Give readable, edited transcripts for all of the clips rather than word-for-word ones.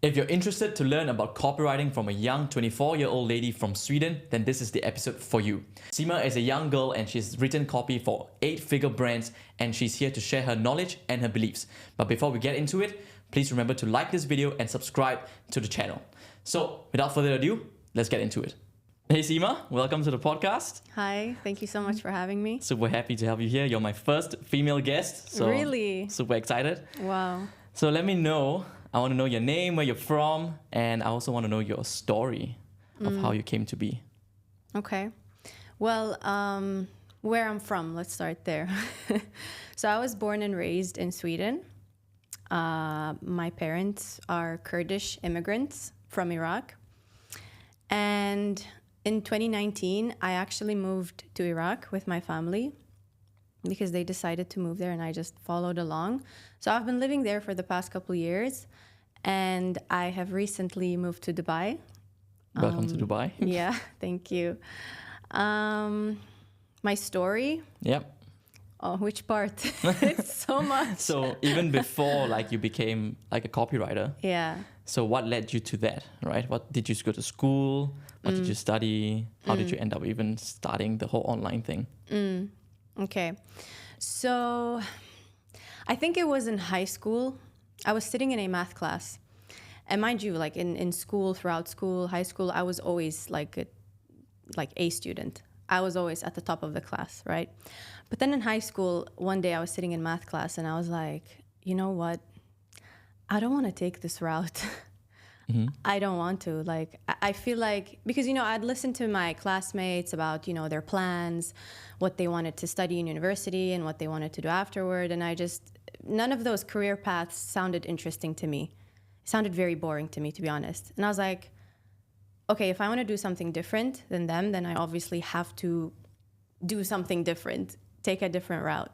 If you're interested to learn about copywriting from a young 24-year-old lady from Sweden, then this is the episode for you. Simae is a young girl and she's written copy for 8-figure brands, and she's here to share her knowledge and her beliefs. But before we get into it, please remember to like this video and subscribe to the channel. So without further ado, let's get into it. Hey Simae, welcome to the podcast. Hi, thank you so much for having me. Super happy to have you here. You're my first female guest. So really? Super excited. Wow. So let me know. I want to know your name, where you're from, and I also want to know your story of how you came to be. Okay. Well, where I'm from, let's start there. So I was born and raised in Sweden. My parents are Kurdish immigrants from Iraq. And in 2019, I actually moved to Iraq with my family because they decided to move there and I just followed along. So I've been living there for the past couple of years, and I have recently moved to Dubai. Welcome to Dubai. Yeah, thank you. My story? Yep. Oh, which part? It's so much. So even before you became like a copywriter. Yeah. So what led you to that, right? What did you go to school? What did you study? How did you end up even starting the whole online thing? Okay. So I think it was in high school. I was sitting in a math class. And mind you, like in school, throughout school, high school, I was always like a student. I was always at the top of the class, right? But then in high school, one day I was sitting in math class and I was like, you know what? I don't want to take this route. I don't want to. I feel like, because, I'd listened to my classmates about, their plans, what they wanted to study in university and what they wanted to do afterward. And none of those career paths sounded interesting to me. It sounded very boring to me, to be honest. And I was like, okay, if I want to do something different than them, then I obviously have to do something different, take a different route.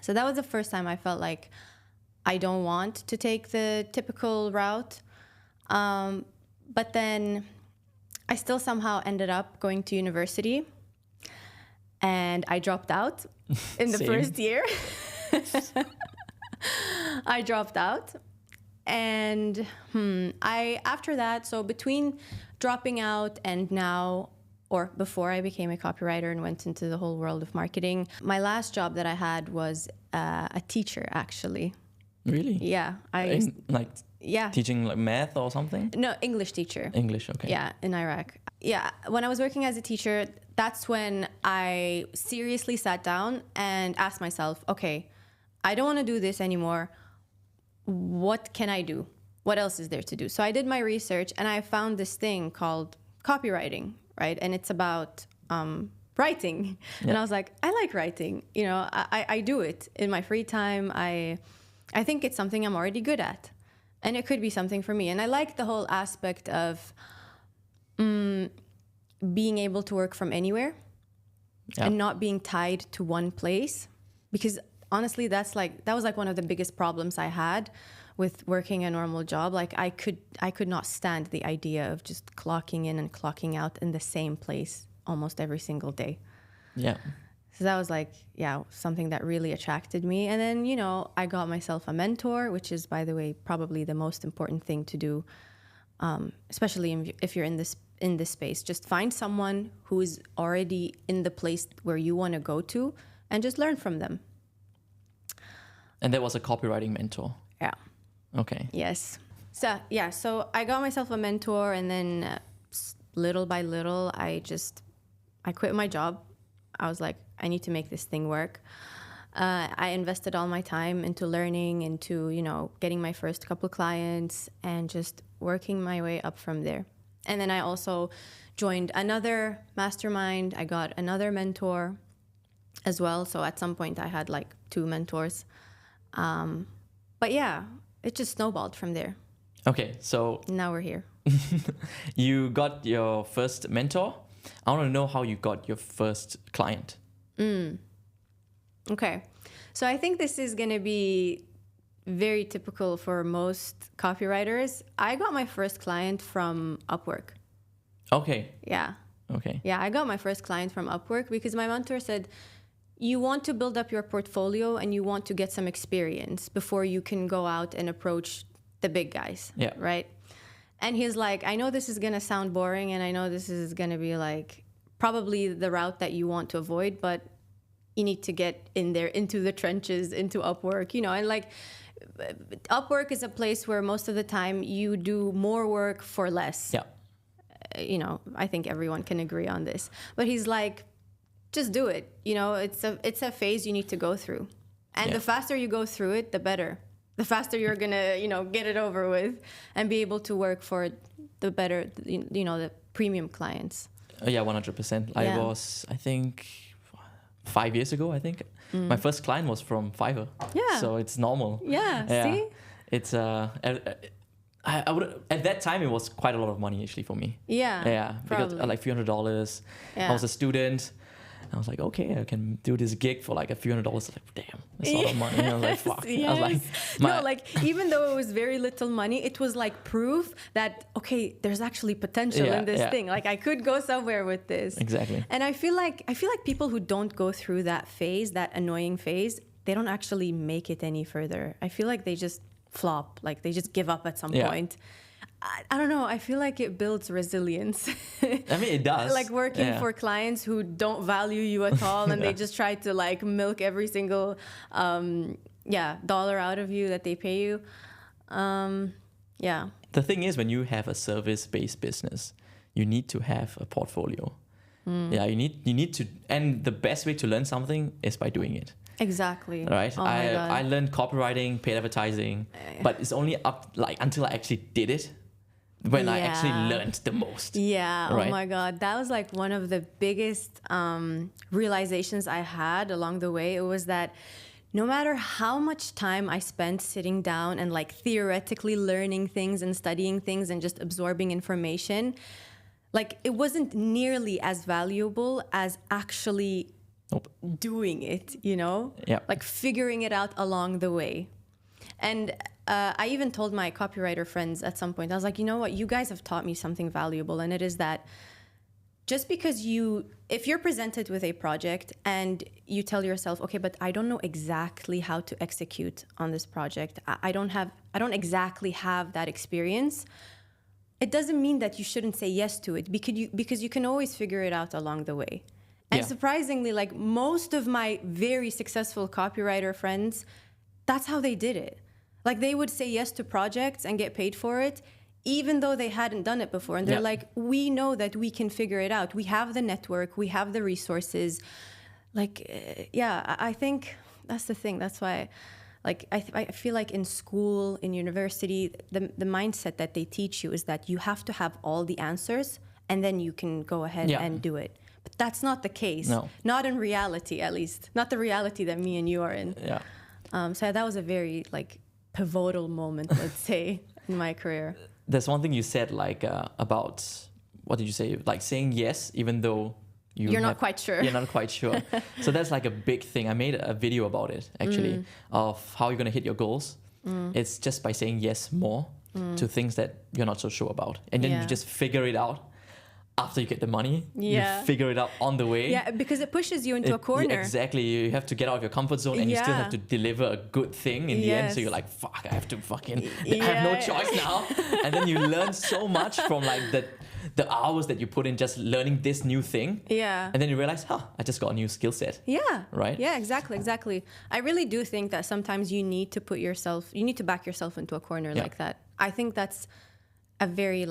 So that was the first time I felt like I don't want to take the typical route. But then I still somehow ended up going to university, and I dropped out in the first year. I dropped out. And after that, so between dropping out and now, or before I became a copywriter and went into the whole world of marketing, my last job that I had was a teacher, actually. Really? Yeah. Teaching like math or something? No, English teacher. English, okay. Yeah, in Iraq. Yeah, when I was working as a teacher, that's when I seriously sat down and asked myself, okay, I don't want to do this anymore. What can I do? What else is there to do? So I did my research and I found this thing called copywriting, right? And it's about writing. Yeah. And I was like, I like writing. I do it in my free time. I think it's something I'm already good at. And it could be something for me. And I like the whole aspect of being able to work from anywhere and not being tied to one place. Because honestly, that was one of the biggest problems I had with working a normal job. Like I could not stand the idea of just clocking in and clocking out in the same place almost every single day. Yeah. So that was something that really attracted me. And then, I got myself a mentor, which is, by the way, probably the most important thing to do, especially if you're in this space. Just find someone who is already in the place where you want to go to and just learn from them. And that was a copywriting mentor? Yeah. Okay. Yes. So I got myself a mentor, and then little by little, I quit my job. I was like, I need to make this thing work. I invested all my time into learning, into, getting my first couple of clients and just working my way up from there. And then I also joined another mastermind. I got another mentor as well. So at some point I had 2 mentors. But yeah, it just snowballed from there. Okay, so now we're here. You got your first mentor. I want to know how you got your first client. Okay. So I think this is going to be very typical for most copywriters. I got my first client from Upwork. Okay. Yeah. Okay. Yeah, I got my first client from Upwork because my mentor said, you want to build up your portfolio and you want to get some experience before you can go out and approach the big guys, Yeah. right? And he's like, I know this is going to sound boring, and I know this is going to be like probably the route that you want to avoid, but you need to get in there into the trenches, into Upwork, and like Upwork is a place where most of the time you do more work for less. Yeah. I think everyone can agree on this. But he's like, just do it. It's a phase you need to go through. And the faster you go through it, the better. The faster you're going to, get it over with and be able to work for the better, the premium clients. Yeah, 100%. I Yeah. was, I think, 5 years ago, my first client was from Fiverr. Yeah. So it's normal. Yeah, see? It's, I would, at that time, it was quite a lot of money actually for me. Yeah, Yeah, because probably. like $300. Yeah. I was a student. I was like, okay, I can do this gig for like a few $100. Like, damn, that's a lot of money. And I was like, fuck. I was like, No, like even though it was very little money, it was like proof that, okay, there's actually potential in this thing. Like I could go somewhere with this. Exactly. And I feel like people who don't go through that phase, that annoying phase, they don't actually make it any further. I feel like they just flop, like they just give up at some point. I don't know. I feel like it builds resilience. I mean, it does. Like working for clients who don't value you at all, and they just try to like milk every single dollar out of you that they pay you. The thing is, when you have a service-based business, you need to have a portfolio. Yeah, you need to, and the best way to learn something is by doing it. Exactly. Right. Oh my God. I learned copywriting, paid advertising, but it's only until I actually did it when I actually learned the most. Yeah. Right? Oh my God. That was like one of the biggest realizations I had along the way. It was that no matter how much time I spent sitting down and like theoretically learning things and studying things and just absorbing information, like it wasn't nearly as valuable as actually doing it, Yeah. like figuring it out along the way. And I even told my copywriter friends at some point, I was like, you know what, you guys have taught me something valuable. And it is that just because if you're presented with a project and you tell yourself, okay, but I don't know exactly how to execute on this project, I don't exactly have that experience, it doesn't mean that you shouldn't say yes to it, because you can always figure it out along the way. And surprisingly, like most of my very successful copywriter friends, that's how they did it. Like they would say yes to projects and get paid for it, even though they hadn't done it before. And they're like, we know that we can figure it out. We have the network, we have the resources. Like, I think that's the thing. That's why, like, I feel like in school, in university, the mindset that they teach you is that you have to have all the answers and then you can go ahead and do it. But that's not the case. No. Not in reality, at least. Not the reality that me and you are in. Yeah. So that was a very like pivotal moment, let's say, in my career. There's one thing you said about, what did you say? Like saying yes, even though you're not quite sure. You're not quite sure. So that's like a big thing. I made a video about it actually, of how you're going to hit your goals. It's just by saying yes more to things that you're not so sure about. And then you just figure it out. After you get the money, you figure it out on the way. Yeah, because it pushes you into a corner. Yeah, exactly. You have to get out of your comfort zone and you still have to deliver a good thing in the end. So you're like, fuck, I have to I have no choice now. And then you learn so much from like the hours that you put in just learning this new thing. Yeah. And then you realize, I just got a new skill set. Yeah. Right? Yeah, exactly. I really do think that sometimes you need to back yourself into a corner like that. I think that's a very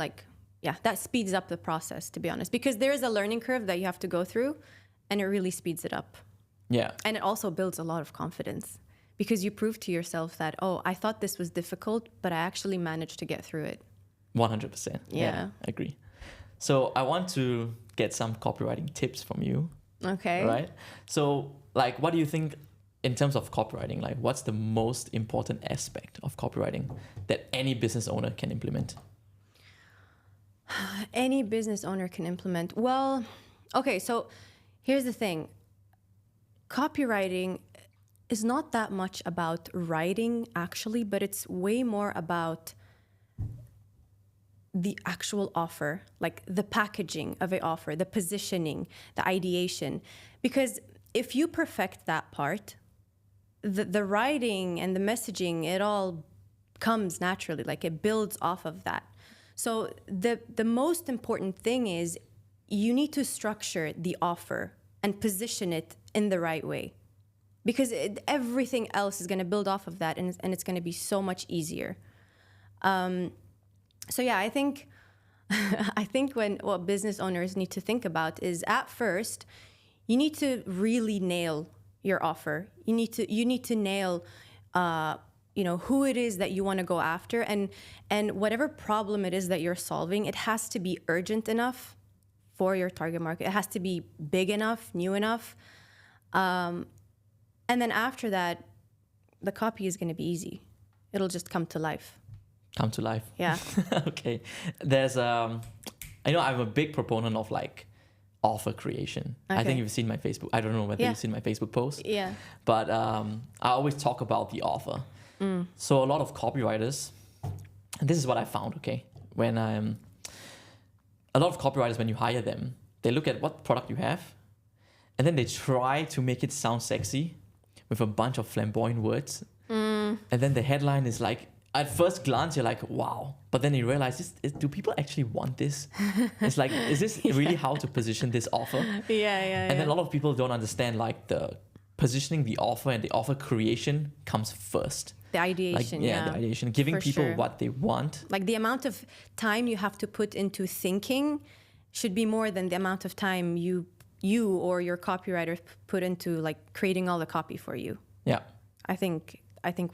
that speeds up the process, to be honest, because there is a learning curve that you have to go through and it really speeds it up. Yeah. And it also builds a lot of confidence because you prove to yourself that, I thought this was difficult, but I actually managed to get through it. 100%. Yeah, I agree. So I want to get some copywriting tips from you. Okay. Right? So like, what do you think in terms of copywriting? Like, what's the most important aspect of copywriting that any business owner can implement? Any business owner can implement. Well, okay, so here's the thing. Copywriting is not that much about writing, actually, but it's way more about the actual offer, like the packaging of an offer, the positioning, the ideation. Because if you perfect that part, the writing and the messaging, it all comes naturally. Like it builds off of that. So the most important thing is you need to structure the offer and position it in the right way, because everything else is going to build off of that, and it's going to be so much easier. So yeah, I think what business owners need to think about is, at first, you need to really nail your offer. You need to nail who it is that you want to go after, and whatever problem it is that you're solving, it has to be urgent enough for your target market. It has to be big enough, new enough. And then after that, the copy is going to be easy. It'll just come to life. Come to life. Yeah. Okay. There's I know I'm a big proponent of like offer creation. Okay. I think you've seen my Facebook. I don't know whether you've seen my Facebook post. Yeah. But I always talk about the offer. So a lot of copywriters, and this is what I found, okay? A lot of copywriters, when you hire them, they look at what product you have, and then they try to make it sound sexy with a bunch of flamboyant words. And then the headline is like, at first glance, you're like, wow. But then you realize, do people actually want this? It's like, is this really how to position this offer? And then a lot of people don't understand, like, the positioning the offer and the offer creation comes first. The ideation, the ideation. Giving people what they want. Like the amount of time you have to put into thinking should be more than the amount of time you or your copywriter put into like creating all the copy for you. Yeah. I think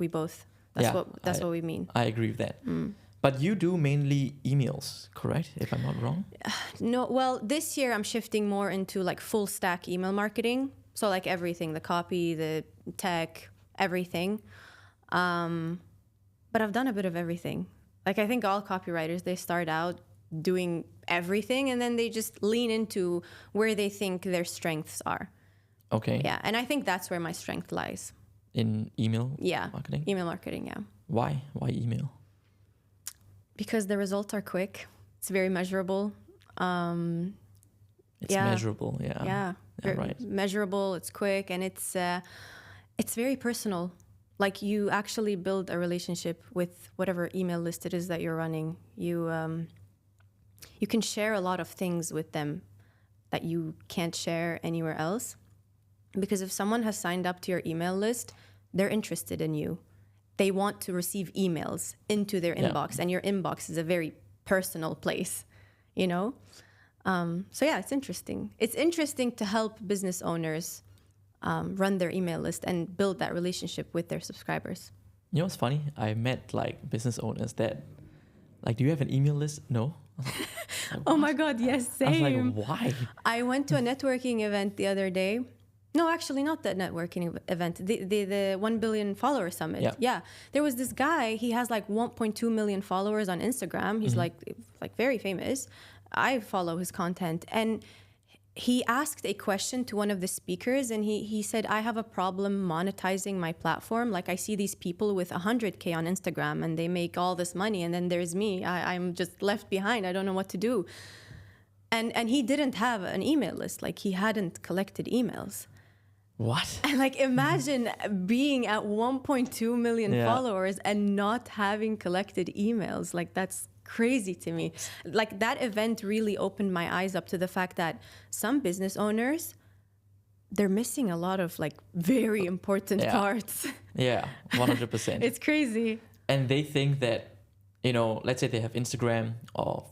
we both. That's what we mean. I agree with that. But you do mainly emails, correct? If I'm not wrong. No. Well, this year I'm shifting more into like full stack email marketing. So like everything, the copy, the tech, everything. But I've done a bit of everything. Like I think all copywriters, they start out doing everything and then they just lean into where they think their strengths are. Okay. Yeah. And I think that's where my strength lies. In email marketing? Email marketing, yeah. Why? Why email? Because the results are quick. It's very measurable. It's measurable, yeah. Yeah, right. Measurable, it's quick, and it's very personal. Like you actually build a relationship with whatever email list it is that you're running. You can share a lot of things with them that you can't share anywhere else. Because if someone has signed up to your email list, they're interested in you. They want to receive emails into their inbox, and your inbox is a very personal place, you know? So yeah, it's interesting. It's interesting to help business owners run their email list and build that relationship with their subscribers. You know what's funny? I met like business owners that, like, do you have an email list? No. Like, oh my God, yes, same. I was like, why? I went to a networking event the other day. No, actually not that networking event. The 1 billion follower summit. Yeah. There was this guy, he has like 1.2 million followers on Instagram. He's like very famous. I follow his content. And he asked a question to one of the speakers and he said, I have a problem monetizing my platform. Like I see these people with 100K on Instagram and they make all this money. And then there's me. I'm just left behind. I don't know what to do. And he didn't have an email list. Like he hadn't collected emails. What? And like imagine being at 1.2 million followers and not having collected emails. Like that's crazy to me. Like that event really opened my eyes up to the fact that some business owners, they're missing a lot of like very important parts. Yeah, 100%. It's crazy. And they think that, you know, let's say they have Instagram or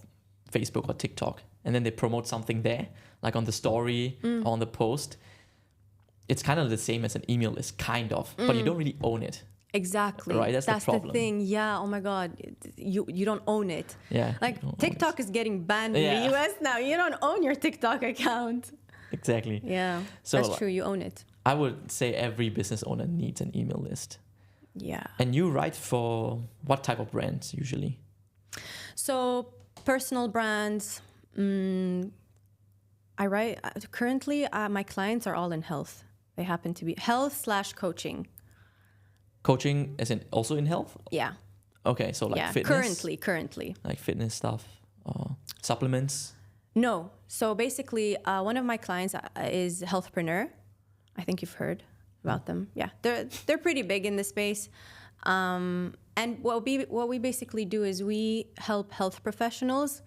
Facebook or TikTok, and then they promote something there, like on the story or on the post. It's kind of the same as an email list, kind of, but you don't really own it. Exactly. Right, that's the problem. The thing. Yeah. Oh my God. You don't own it. Yeah. Like TikTok is getting banned in the US now. You don't own your TikTok account. Exactly. Yeah. So that's true. You own it. I would say every business owner needs an email list. Yeah. And you write for what type of brands usually? So personal brands. I write currently. My clients are all in health. They happen to be health/coaching. Coaching as in also in health? Yeah. Okay, so like fitness? Currently. Like fitness stuff, supplements? No. So basically, one of my clients is Healthpreneur. I think you've heard about them. Yeah, they're pretty big in this space. And what we basically do is we help health professionals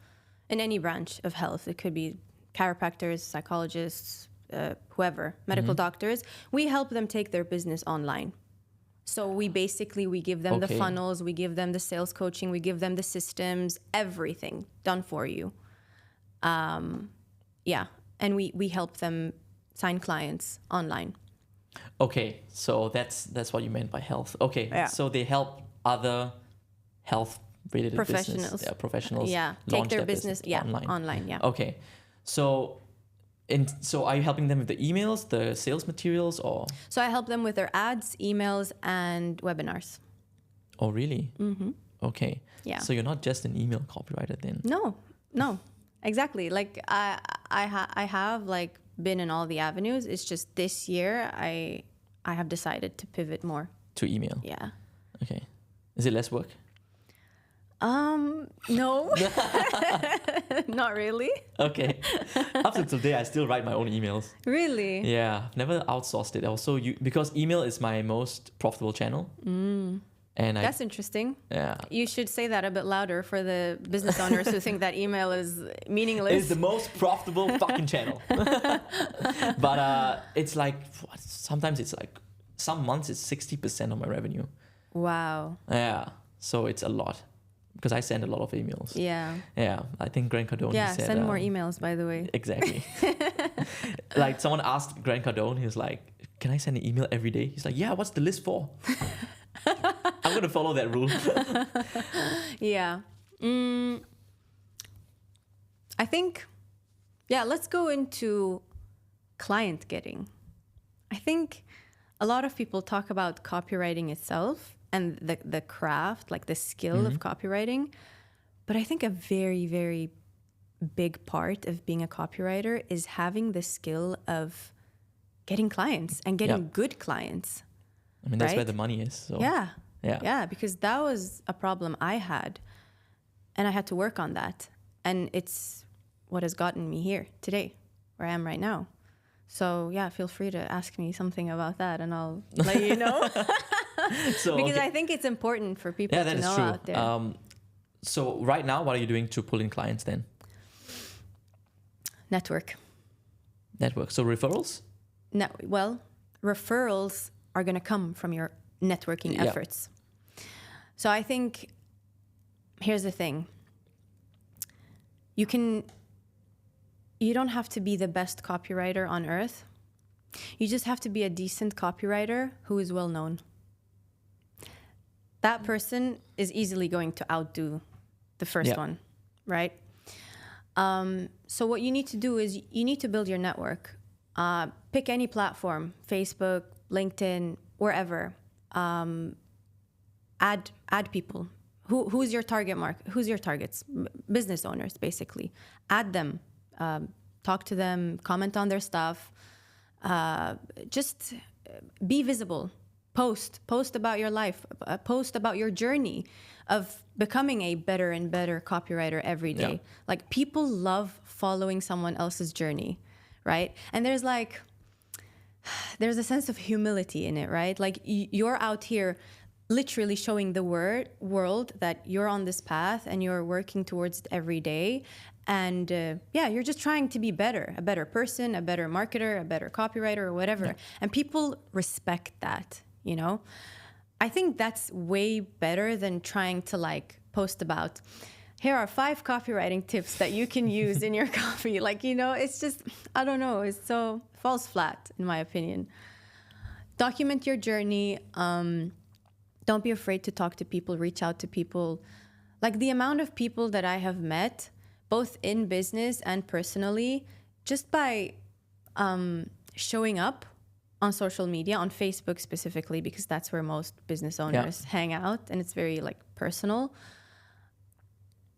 in any branch of health. It could be chiropractors, psychologists, whoever, medical doctors. We help them take their business online. So we give them the funnels, we give them the sales coaching, we give them the systems, everything done for you. And we help them sign clients online. Okay, so that's what you meant by health. Okay, Yeah. so they help other health-related Professionals. professionals Take launch their business online. Okay, so are you helping them with the emails, the sales materials, or? So I help them with their ads, emails, and webinars. Oh, really? Mm-hmm. Okay. Yeah. So you're not just an email copywriter then? No, exactly. Like I have like been in all the avenues. It's just this year I have decided to pivot more to email. Yeah. Okay. Is it less work? No, not really. Okay. Up to today, I still write my own emails. Really? Yeah, I've never outsourced it. Also, because email is my most profitable channel. And That's interesting. Yeah. You should say that a bit louder for the business owners who think that email is meaningless. It's the most profitable fucking channel. But it's like, sometimes it's like, some months it's 60% of my revenue. Wow. Yeah. So it's a lot. Because I send a lot of emails. Yeah. Yeah. I think Grant Cardone said... send more emails, by the way. Exactly. Like someone asked Grant Cardone, he was like, can I send an email every day? He's like, yeah, what's the list for? I'm going to follow that rule. Yeah. I think, let's go into client getting. I think a lot of people talk about copywriting itself and the craft, like the skill of copywriting. But I think a very, very big part of being a copywriter is having the skill of getting clients and getting good clients. I mean, that's where the money is. So. Yeah, because that was a problem I had. And I had to work on that. And it's what has gotten me here today, where I am right now. So yeah, feel free to ask me something about that and I'll let you know. Because I think it's important for people to know out there. So right now, what are you doing to pull in clients then? Network. So referrals? No, well, referrals are going to come from your networking efforts. So I think, here's the thing. You don't have to be the best copywriter on earth. You just have to be a decent copywriter who is well known. That person is easily going to outdo the first one, right? So what you need to do is you need to build your network. Pick any platform, Facebook, LinkedIn, wherever. Add people. Who's your target market? Who's your targets? Business owners, basically. Add them. Talk to them. Comment on their stuff. Just be visible. Post about your life. Post about your journey of becoming a better and better copywriter every day. Yeah. Like, people love following someone else's journey, right? And there's a sense of humility in it, right? Like, you're out here literally showing the world that you're on this path and you're working towards it every day. And you're just trying to be better, a better person, a better marketer, a better copywriter, or whatever. Yeah. And people respect that, you know? I think that's way better than trying to post about, here are 5 copywriting tips that you can use in your copy. It's just, I don't know, it falls flat in my opinion. Document your journey. Don't be afraid to talk to people, reach out to people. Like, the amount of people that I have met, both in business and personally, just by showing up on social media, on Facebook specifically, because that's where most business owners hang out and it's very personal.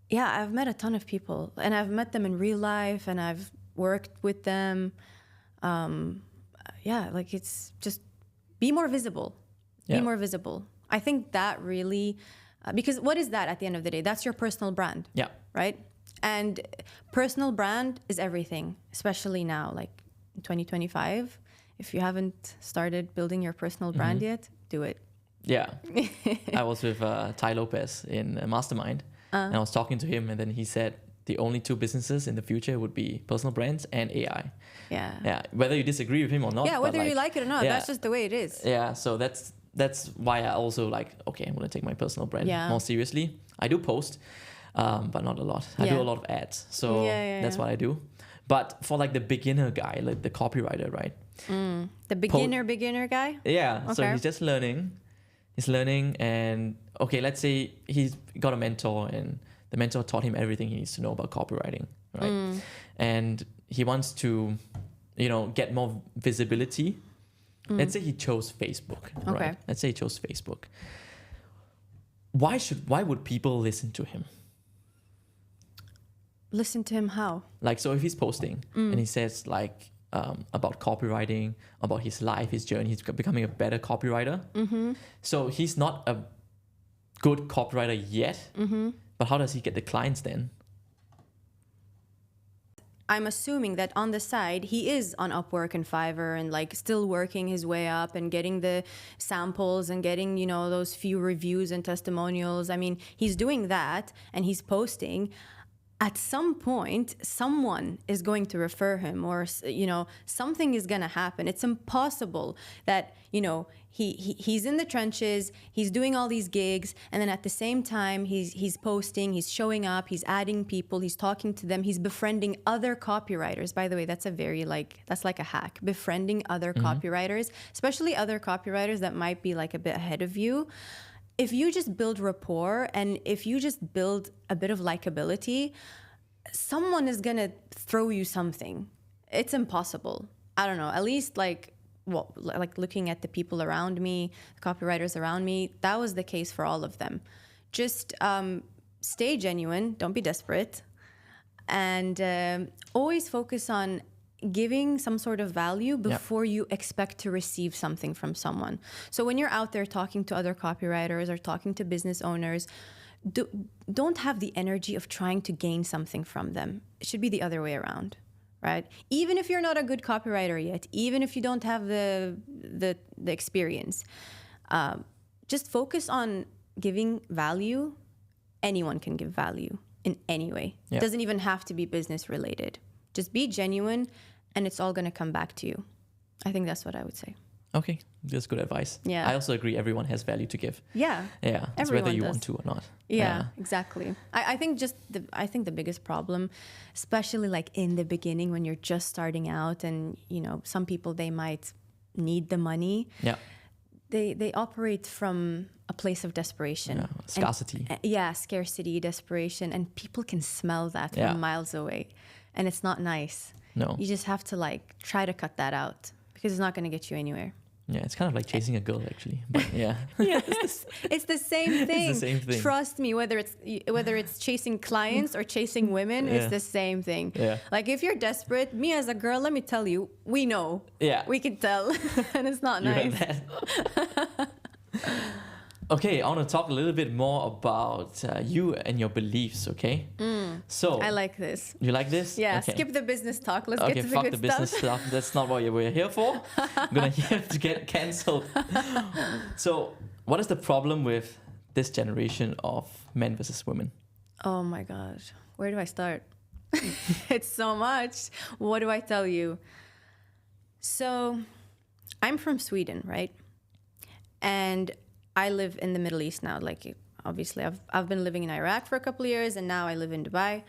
Yeah, I've met a ton of people and I've met them in real life and I've worked with them. It's just be more visible. Yeah. Be more visible. I think that really, because what is that at the end of the day? That's your personal brand. Yeah. Right? And personal brand is everything, especially now, in 2025. If you haven't started building your personal brand yet, do it. Yeah. I was with Ty Lopez in Mastermind, and I was talking to him, and then he said the only two businesses in the future would be personal brands and AI. Yeah. Yeah. Whether you disagree with him or not. Yeah, but whether you like it or not, that's just the way it is. Yeah. So that's why I also like, okay, I'm going to take my personal brand more seriously. I do post, but not a lot. I do a lot of ads. So that's what I do. But for like the beginner guy, like the copywriter, right? The beginner guy? Yeah. Okay. So he's just learning. He's learning, and okay, let's say he's got a mentor, and the mentor taught him everything he needs to know about copywriting, right? And he wants to, get more visibility. Let's say he chose Facebook, right? Let's say he chose Facebook. Why would people listen to him? Listen to him how? Like, so if he's posting and he says like about copywriting, about his life, his journey, he's becoming a better copywriter. So he's not a good copywriter yet, but how does he get the clients then? I'm assuming that on the side, he is on Upwork and Fiverr and like still working his way up and getting the samples and getting, those few reviews and testimonials. I mean, he's doing that and he's posting. At some point, someone is going to refer him, or something is going to happen. It's impossible that he's in the trenches, he's doing all these gigs, and then at the same time he's posting, he's showing up, he's adding people, he's talking to them, he's befriending other copywriters. By the way, that's that's like a hack. Befriending other copywriters, especially other copywriters that might be like a bit ahead of you. If you just build rapport and if you just build a bit of likability, someone is going to throw you something. It's impossible. I don't know. At least like looking at the people around me, the copywriters around me, that was the case for all of them. Just stay genuine. Don't be desperate. And always focus on giving some sort of value before you expect to receive something from someone. So when you're out there talking to other copywriters or talking to business owners, don't have the energy of trying to gain something from them. It should be the other way around, right? Even if you're not a good copywriter yet, even if you don't have the experience, just focus on giving value. Anyone can give value in any way. It doesn't even have to be business related. Just be genuine and it's all going to come back to you. I think that's what I would say. Okay, that's good advice. Yeah. I also agree everyone has value to give. Yeah. Yeah, it's whether you want to or not. Yeah, exactly. I think the biggest problem, especially like in the beginning when you're just starting out and, some people, they might need the money. Yeah. They operate from a place of desperation. Yeah, scarcity. Scarcity, desperation. And people can smell that from miles away. And it's not nice. No. You just have to like try to cut that out because it's not going to get you anywhere. Yeah, it's kind of like chasing a girl actually. But yeah. It's the same thing. It's the same thing. Trust me, whether it's chasing clients or chasing women, it's the same thing. Yeah. Like if you're desperate, me as a girl, let me tell you, we know. Yeah. We can tell. And it's not nice. Okay, I want to talk a little bit more about you and your beliefs, okay? So I like this. You like this? Yeah, okay. skip the business talk. Let's get to the fuck good the business stuff. That's not what we're here for. I'm going to have to get cancelled. So what is the problem with this generation of men versus women? Oh my gosh. Where do I start? It's so much. What do I tell you? So I'm from Sweden, right? And I live in the Middle East now. Like, obviously, I've been living in Iraq for a couple of years, and now I live in Dubai.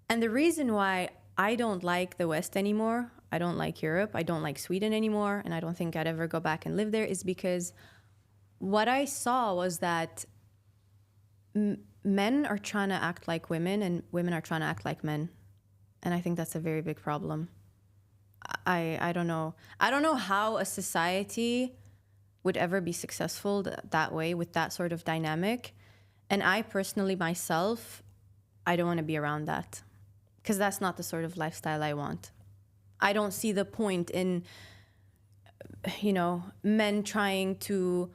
And the reason why I don't like the West anymore, I don't like Europe, I don't like Sweden anymore, and I don't think I'd ever go back and live there, is because what I saw was that men are trying to act like women, and women are trying to act like men. And I think that's a very big problem. I don't know. I don't know how a society would ever be successful that way with that sort of dynamic. And I personally, myself, I don't want to be around that because that's not the sort of lifestyle I want. I don't see the point in, men trying to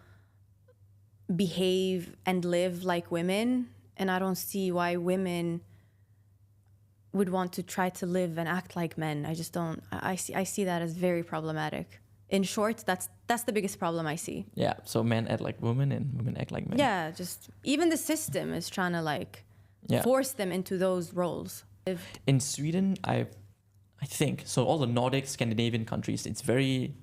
behave and live like women. And I don't see why women would want to try to live and act like men. I just don't. I see that as very problematic. In short, that's the biggest problem I see. Yeah. So men act like women and women act like men. Yeah, just even the system is trying to like Yeah. force them into those roles. In Sweden, I think so. All the Nordic, Scandinavian countries, it's very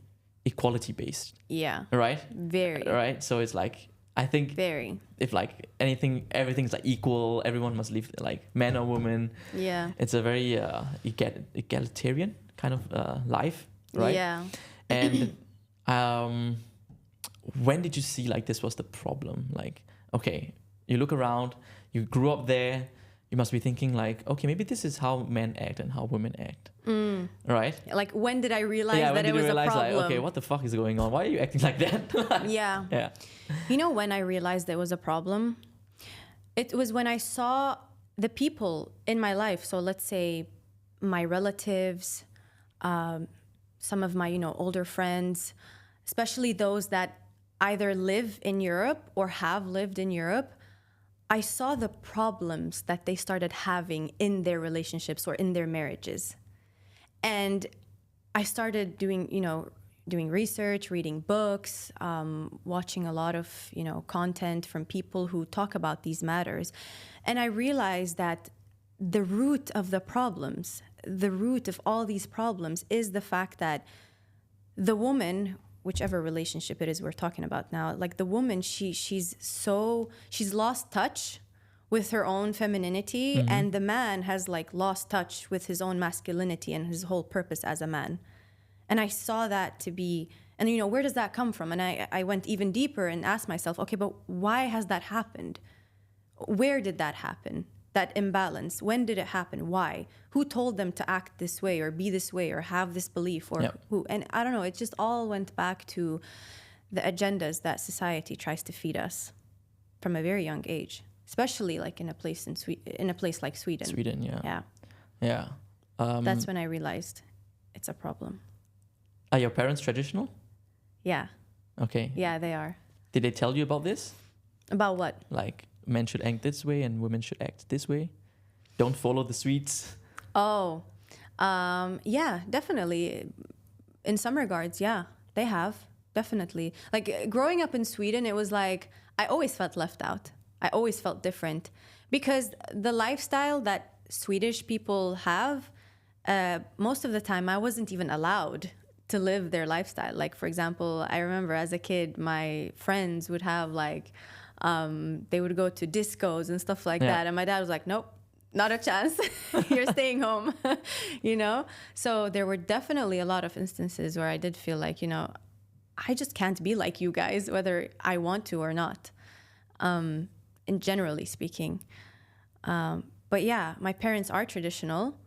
equality based, Yeah, right? very, Right. So it's like I think very. if like everything's like equal, everyone must live like man or woman. Yeah, It's a very egalitarian kind of life, right? yeah. And when did you see like this was the problem? Like, okay, you look around, you grew up there, you must be thinking like, okay, maybe this is how men act and how women act, right? Like, when did I realize Yeah, when that did it you was a realize problem? like, okay, what the fuck is going on? Why are you acting like that? Yeah. Yeah. You know when I realized there was a problem? It was when I saw the people in my life. So let's say my relatives, some of my, older friends, especially those that either live in Europe or have lived in Europe. I saw the problems that they started having in their relationships or in their marriages. And I started doing research, reading books, watching a lot of, content from people who talk about these matters. And I realized that the root of the problems, the root of all these problems is the fact that the woman, whichever relationship it is we're talking about now, like the woman, she's lost touch with her own femininity, and the man has like lost touch with his own masculinity and his whole purpose as a man. And I saw that to be, and where does that come from? And I went even deeper and asked myself, okay, but why has that happened? Where did that happen? That imbalance, when did it happen? Why? Who told them to act this way or be this way or have this belief or who? And I don't know, it just all went back to the agendas that society tries to feed us from a very young age, especially like in a place like Sweden. Sweden, yeah. Yeah. Yeah. That's when I realized it's a problem. Are your parents traditional? Yeah. Okay. Yeah, they are. Did they tell you about this? About what? Like men should act this way and women should act this way? Don't follow the Swedes? Oh, yeah, definitely. In some regards, yeah, they have, definitely. Like growing up in Sweden, it was like, I always felt left out. I always felt different because the lifestyle that Swedish people have, most of the time I wasn't even allowed to live their lifestyle. Like, for example, I remember as a kid, my friends would have like, they would go to discos and stuff like that. And my dad was like, nope, not a chance. You're staying home, So there were definitely a lot of instances where I did feel like, I just can't be like you guys, whether I want to or not, in generally speaking. But yeah, my parents are traditional,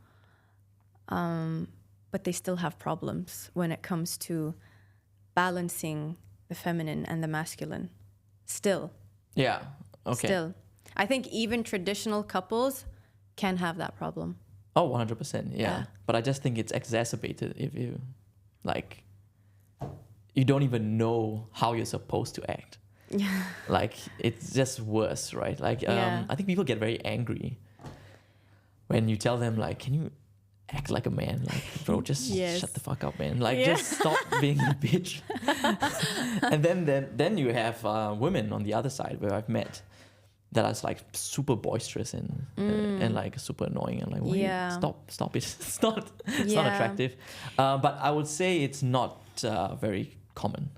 but they still have problems when it comes to balancing the feminine and the masculine. Still. Yeah. Okay. Still. I think even traditional couples can have that problem. Oh, 100%. Yeah. But I just think it's exacerbated if you, like, you don't even know how you're supposed to act. Yeah. Like, it's just worse, right? Like, I think people get very angry when you tell them, like, can you act like a man? Like, bro, just shut the fuck up, man. Like, just stop being a bitch. And then you have women on the other side where I've met that are like super boisterous and like super annoying and like, stop it. It's not attractive. But I would say it's not very common.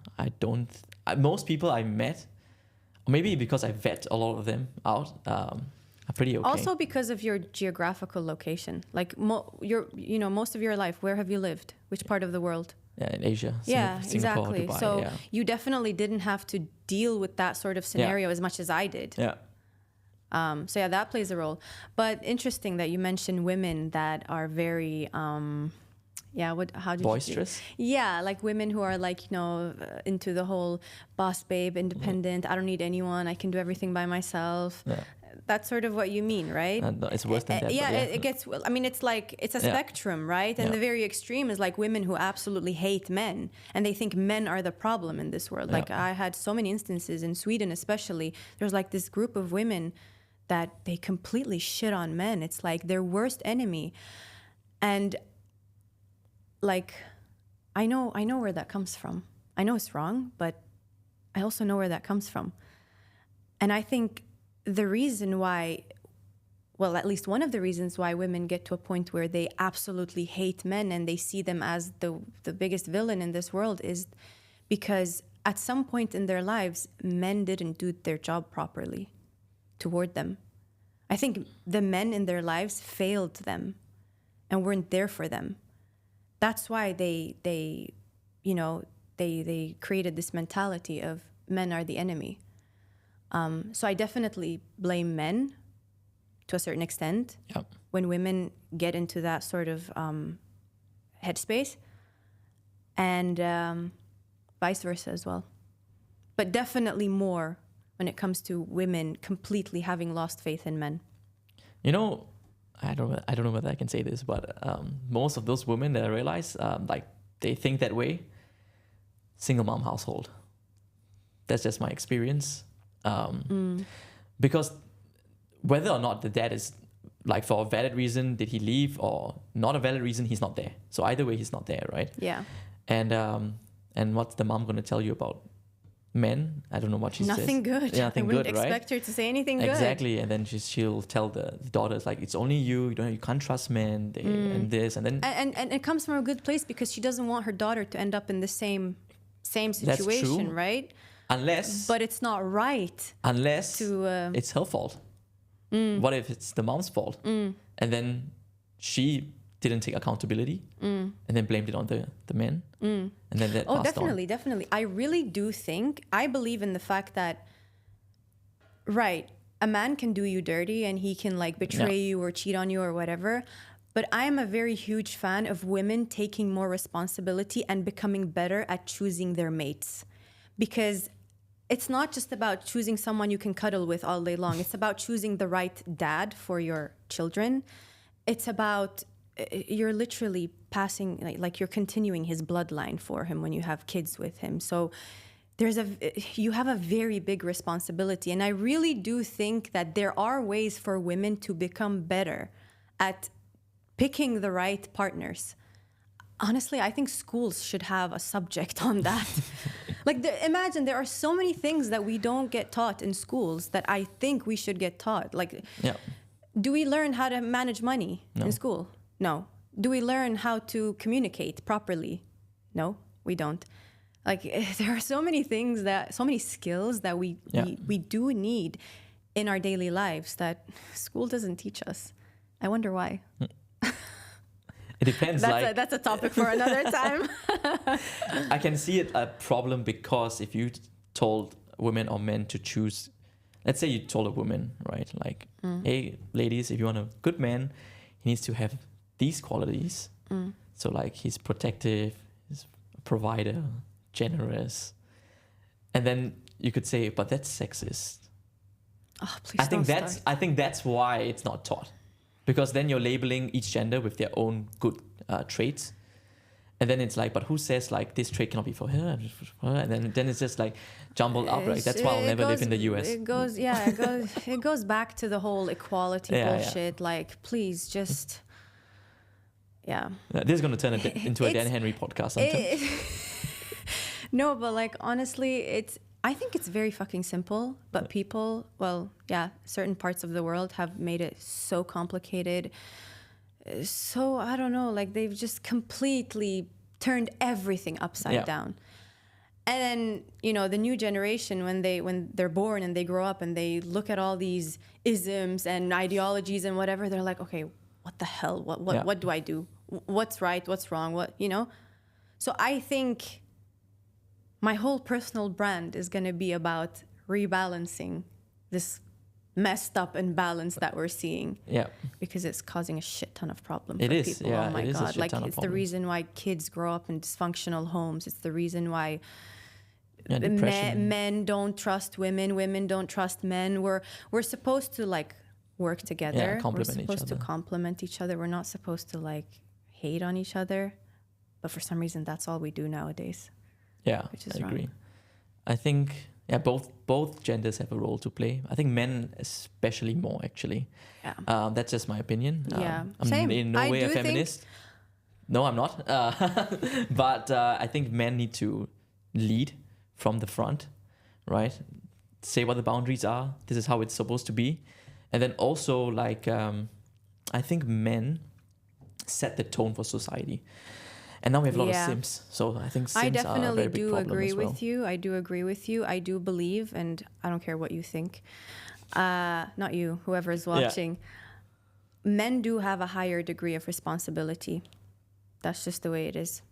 Most people I met, or maybe because I vet a lot of them out, are pretty okay. Also because of your geographical location. Like most of your life, where have you lived? Which part of the world? Yeah, in Asia. Yeah, Singapore, exactly. Dubai, So you definitely didn't have to deal with that sort of scenario as much as I did. Yeah. So yeah, that plays a role. But interesting that you mentioned women that are very, how did boisterous? Yeah, like women who are like, into the whole boss babe, independent. I don't need anyone. I can do everything by myself. Yeah. That's sort of what you mean, right? No, it's worse than that. Yeah, it gets, I mean, it's like, it's a spectrum, right? And the very extreme is like women who absolutely hate men and they think men are the problem in this world. Like I had so many instances in Sweden, especially, there's like this group of women that they completely shit on men. It's like their worst enemy. And like, I know where that comes from. I know it's wrong, but I also know where that comes from. And I think the reason why, well, at least one of the reasons why women get to a point where they absolutely hate men and they see them as the biggest villain in this world is because at some point in their lives, men didn't do their job properly toward them. I think the men in their lives failed them and weren't there for them. That's why they created this mentality of men are the enemy. So I definitely blame men to a certain extent when women get into that sort of headspace, and vice versa as well. But definitely more when it comes to women completely having lost faith in men. You know, I don't know whether I can say this, but most of those women that I realize, like they think that way, single mom household. That's just my experience. Because whether or not the dad is, like, for a valid reason, did he leave, or not a valid reason, he's not there. So either way, he's not there, right? Yeah. And what's the mom going to tell you about men? I don't know what she says. Nothing good. Yeah, nothing I wouldn't good, right? expect her to say anything good. Exactly. And then she'll tell the daughters, like, it's only you. You can't trust men. And this, and then. And it comes from a good place because she doesn't want her daughter to end up in the same situation, That's true. right? But it's not right. Unless it's her fault. What if it's the mom's fault? And then she didn't take accountability and then blamed it on the men. And then that passed on. Definitely. I really do think, I believe in the fact that, right, a man can do you dirty and he can like betray you or cheat on you or whatever. But I am a very huge fan of women taking more responsibility and becoming better at choosing their mates. Because it's not just about choosing someone you can cuddle with all day long. It's about choosing the right dad for your children. It's about, you're literally passing, like you're continuing his bloodline for him when you have kids with him. So you have a very big responsibility. And I really do think that there are ways for women to become better at picking the right partners. Honestly, I think schools should have a subject on that. Imagine there are so many things that we don't get taught in schools that I think we should get taught. Do we learn how to manage money in school? No. Do we learn how to communicate properly? No, we don't. There are so many things so many skills that we do need in our daily lives that school doesn't teach us. I wonder why. It depends. That's a topic for another time. I can see it a problem because if you told women or men to choose, let's say you told a woman, right? Like, hey, ladies, if you want a good man, he needs to have these qualities. So like he's protective, he's a provider, generous. And then you could say, but that's sexist. Oh, please don't start. I think that's why it's not taught. Because then you're labeling each gender with their own good traits. And then it's like, but who says like this trait cannot be for her? And then it's just like jumbled up, right? That's why I'll never live in the US. It goes back to the whole equality bullshit. Yeah. Like, please just, This is going to turn into a Dan Henry podcast sometime. No, but like, honestly, I think it's very fucking simple, but people, certain parts of the world have made it so complicated. So, I don't know, like they've just completely turned everything upside down. And then, the new generation, when they're born and they grow up and they look at all these isms and ideologies and whatever, they're like, okay, what the hell? What do I do? What's right? What's wrong? So I think my whole personal brand is going to be about rebalancing this messed up imbalance that we're seeing. Yeah. Because it's causing a shit ton of problems for people. Yeah, oh my God. Like it's the reason why kids grow up in dysfunctional homes. It's the reason why men don't trust women. Women don't trust men. We're supposed to like work together. We're supposed to complement each other. We're not supposed to like hate on each other. But for some reason, that's all we do nowadays. Yeah, I agree. I think both genders have a role to play. I think men especially more, actually. Yeah. That's just my opinion. Yeah, I'm same. in no way a feminist. No, I'm not. But I think men need to lead from the front, right? Say what the boundaries are. This is how it's supposed to be. And then also, like, I think men set the tone for society. And now we have a lot of Sims. So I think Sims are a very big problem as well. I do agree with you. I do believe, and I don't care what you think. Not you, whoever is watching. Men do have a higher degree of responsibility. That's just the way it is.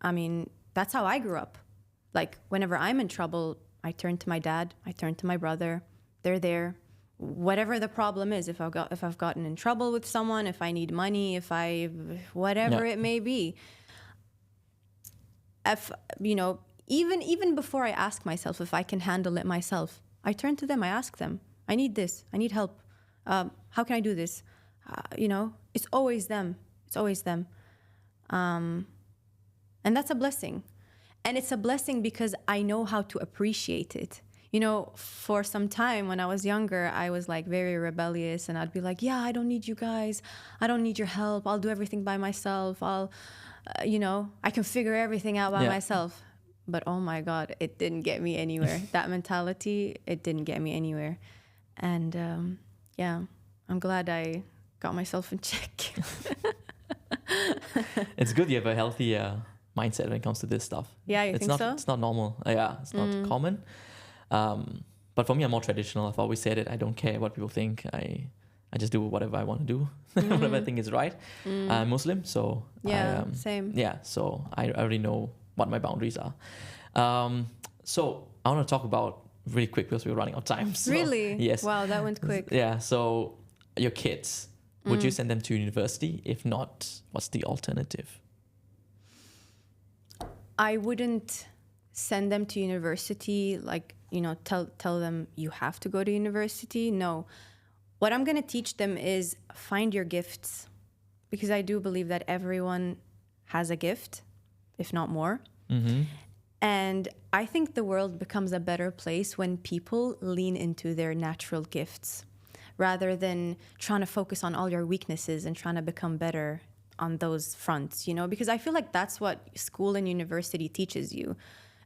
I mean, that's how I grew up. Like, whenever I'm in trouble, I turn to my dad, I turn to my brother. They're there. Whatever the problem is, if I've gotten in trouble with someone, if I need money, whatever it may be. If, even before I ask myself if I can handle it myself, I turn to them, I ask them, I need this, I need help. How can I do this? It's always them. It's always them. And that's a blessing. And it's a blessing because I know how to appreciate it. For some time when I was younger, I was like very rebellious, and I'd be like, yeah, I don't need you guys. I don't need your help. I'll do everything by myself. I can figure everything out by myself. But oh my God, it didn't get me anywhere. That mentality, it didn't get me anywhere. And I'm glad I got myself in check. It's good you have a healthy mindset when it comes to this stuff. Yeah, you think so? It's not normal. It's not common. But for me, I'm more traditional. I've always said it. I don't care what people think. I just do whatever I want to do, whatever I think is right. I'm Muslim, so same. Yeah, so I already know what my boundaries are. So I want to talk about really quick because we're running out of time. So, really? Yes. Wow, that went quick. Yeah. So your kids, would you send them to university? If not, what's the alternative? I wouldn't send them to university, tell them you have to go to university. No. What I'm going to teach them is find your gifts, because I do believe that everyone has a gift, if not more. Mm-hmm. And I think the world becomes a better place when people lean into their natural gifts rather than trying to focus on all your weaknesses and trying to become better on those fronts, because I feel like that's what school and university teaches you.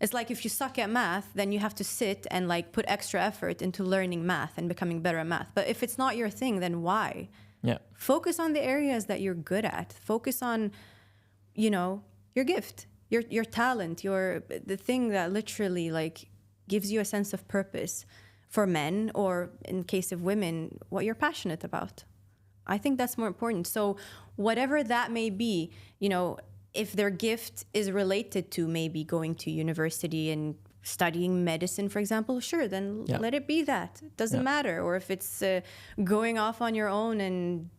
It's like if you suck at math, then you have to sit and put extra effort into learning math and becoming better at math. But if it's not your thing, then why? Yeah. Focus on the areas that you're good at. Focus on, your gift, your talent, the thing that literally gives you a sense of purpose. For men, or in case of women, what you're passionate about. I think that's more important. So whatever that may be, if their gift is related to maybe going to university and studying medicine, for example, sure, then let it be that. It doesn't matter. Or if it's going off on your own and,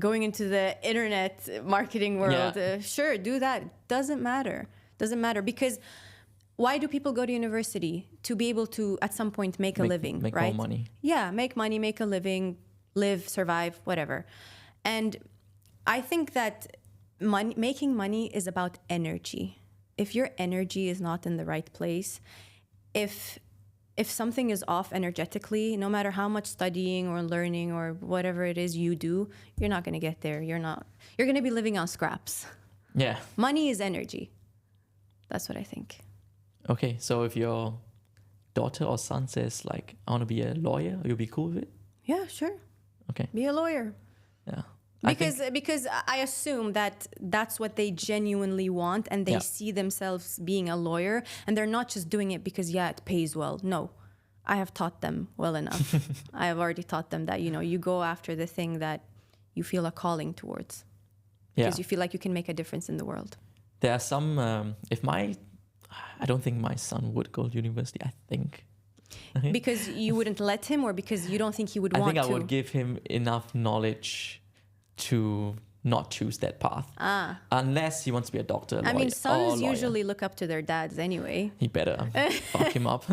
going into the internet marketing world, sure, do that. Doesn't matter. Doesn't matter. Because why do people go to university? To be able to, at some point, make a living, make right? more money. Yeah, make money, make a living, live, survive, whatever. And I think that making money is about energy. If your energy is not in the right place, if something is off energetically, no matter how much studying or learning or whatever it is you do, you're not going to get there. You're going to be living on scraps. Yeah. Money is energy. That's what I think. Okay, so if your daughter or son says I want to be a lawyer, you'll be cool with it? Yeah, sure. Okay. Be a lawyer. Yeah. Because I assume that that's what they genuinely want, and they see themselves being a lawyer, and they're not just doing it because it pays well. No, I have taught them well enough. I have already taught them that you go after the thing that you feel a calling towards, because you feel like you can make a difference in the world. There are some. I don't think my son would go to university. I think. Okay. Because you wouldn't let him, or because you don't think he would want to? I think I would give him enough knowledge to not choose that path. Unless he wants to be a doctor, lawyer, I mean, sons lawyer. usually look up to their dads anyway. He better fuck him up.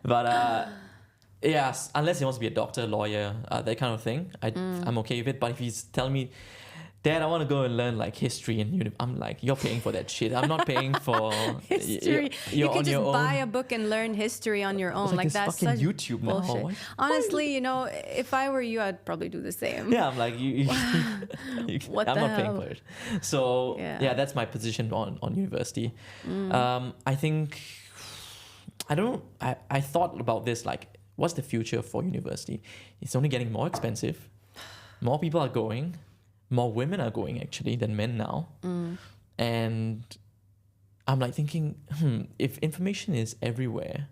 But yes, unless he wants to be a doctor, lawyer, that kind of thing, I'm okay with it. But if he's telling me Dad, I want to go and learn like history and I'm like, you're paying for that shit. I'm not paying for History. You're You can on just your buy own. a book and learn history on your own. Like Like it's that's fucking such YouTube now. bullshit. Why- Honestly, you know, if I were you, I'd probably do the same. Yeah, I'm like, What I'm the not paying hell? for it. So Yeah. that's my position on university. I think, I thought about this, like, what's the future for university? It's only getting more expensive. More people are going. More women are going actually than men now. And I'm like thinking, if information is everywhere,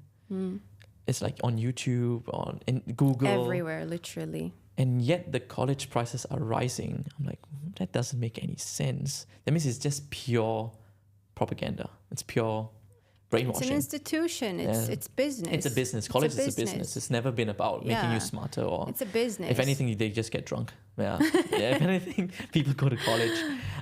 it's like on YouTube, in Google. Everywhere, literally. And yet the college prices are rising. I'm like, that doesn't make any sense. That means it's just pure propaganda. It's pure brainwashing. It's an institution. It's business. It's a business. College is a business. It's never been about making you smarter or... It's a business. If anything, they just get drunk. Yeah. If anything, people go to college.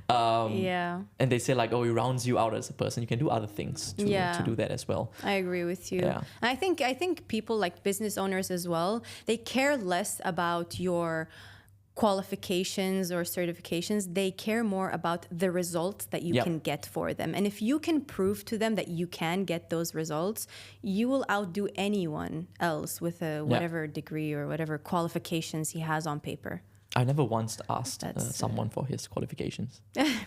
And they say like, oh, it rounds you out as a person. You can do other things to do that as well. I agree with you. Yeah. And I think people like business owners as well, they care less about your qualifications or certifications. They care more about the results that you can get for them. And if you can prove to them that you can get those results, you will outdo anyone else with a whatever degree or whatever qualifications he has on paper. I never once asked someone for his qualifications.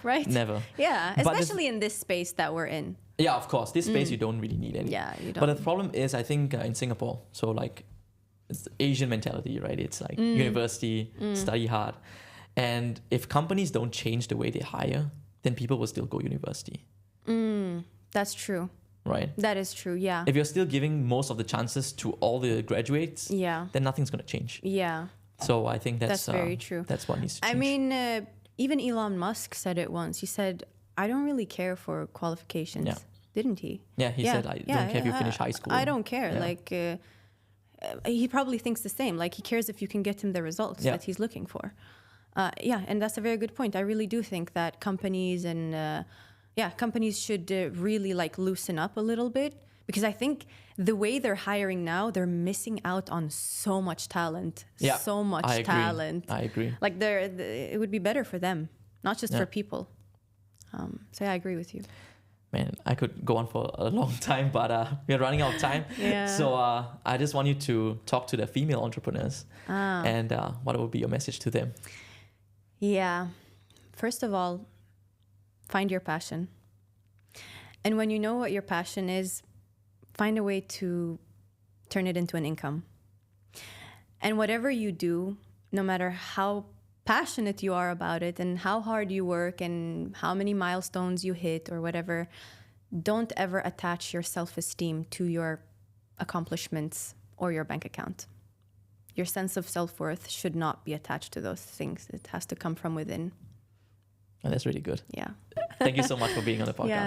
Right? Never. Yeah, especially in this space that we're in. Yeah, of course. This space, you don't really need any. Yeah, you don't. But the problem is, I think in Singapore, so like, it's the Asian mentality, right? It's like university, study hard. And if companies don't change the way they hire, then people will still go university. That's true. Right? That is true, yeah. If you're still giving most of the chances to all the graduates, then nothing's going to change. Yeah. So I think that's very true. That's what needs to change. I mean, even Elon Musk said it once. He said, I don't really care for qualifications. Yeah. Didn't he? Yeah, he said, I don't care if you finish high school. I don't care. Yeah. Like, he probably thinks the same. Like, he cares if you can get him the results that he's looking for. And that's a very good point. I really do think that companies and, companies should really, like, loosen up a little bit. Because I think the way they're hiring now, they're missing out on so much talent. Yeah, so much talent. I agree. Like, it would be better for them, not just for people. So I agree with you. Man, I could go on for a long time, but we're running out of time. So I just want you to talk to the female entrepreneurs and what would be your message to them? Yeah. First of all, find your passion. And when you know what your passion is, find a way to turn it into an income. And whatever you do, no matter how passionate you are about it and how hard you work and how many milestones you hit or whatever, don't ever attach your self-esteem to your accomplishments or your bank account. Your sense of self-worth should not be attached to those things. It has to come from within. Oh, that's really good. Yeah. Thank you so much for being on the podcast. Yeah.